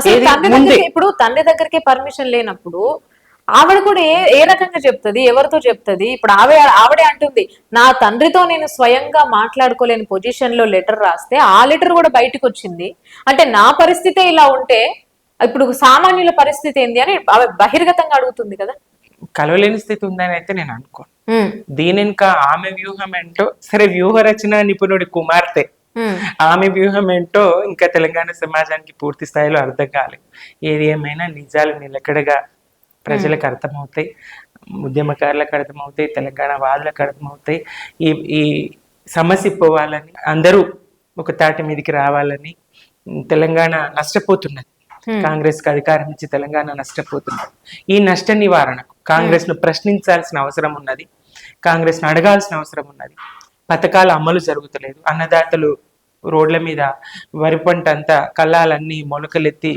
అసలు ఇప్పుడు తండ్రి దగ్గరికి పర్మిషన్ లేనప్పుడు ఆవిడ కూడా ఏ రకంగా చెప్తుంది, ఎవరితో చెప్తుంది? ఇప్పుడు ఆవిడే అంటుంది, నా తండ్రితో నేను స్వయంగా మాట్లాడుకోలేని పొజిషన్ లో లెటర్ రాస్తే ఆ లెటర్ కూడా బయటకు వచ్చింది. అంటే నా పరిస్థితే ఇలా ఉంటే ఇప్పుడు సామాన్యుల పరిస్థితి ఏంది అని ఆమె బహిర్గతంగా అడుగుతుంది కదా. కలవలేని స్థితి ఉందని అయితే నేను అనుకోను. దీని ఇంకా ఆమె వ్యూహం ఏంటో, సరే వ్యూహ రచన నిపుణుడి కుమార్తె, ఆమె వ్యూహం ఏంటో ఇంకా తెలంగాణ సమాజానికి పూర్తి స్థాయిలో అర్థం కాలేదు. ఏది ఏమైనా నిజాలు నిలకడగా ప్రజలకు అర్థమవుతాయి, ఉద్యమకారులకు అర్థమవుతాయి, తెలంగాణ వాదులకు అర్థమవుతాయి. ఈ సమస్య పోవాలని, అందరూ ఒక తాటి మీదకి రావాలని. తెలంగాణ నష్టపోతున్నది, కాంగ్రెస్ కి అధికారం ఇచ్చి తెలంగాణ నష్టపోతున్నది. ఈ నష్ట నివారణకు కాంగ్రెస్ ను ప్రశ్నించాల్సిన అవసరం ఉన్నది, కాంగ్రెస్ ను అడగాల్సిన అవసరం ఉన్నది. పథకాల అమలు జరుగుతలేదు, అన్నదాతలు రోడ్ల మీద వరి పంట అంతా కళ్ళాలన్నీ మొలకలెత్తి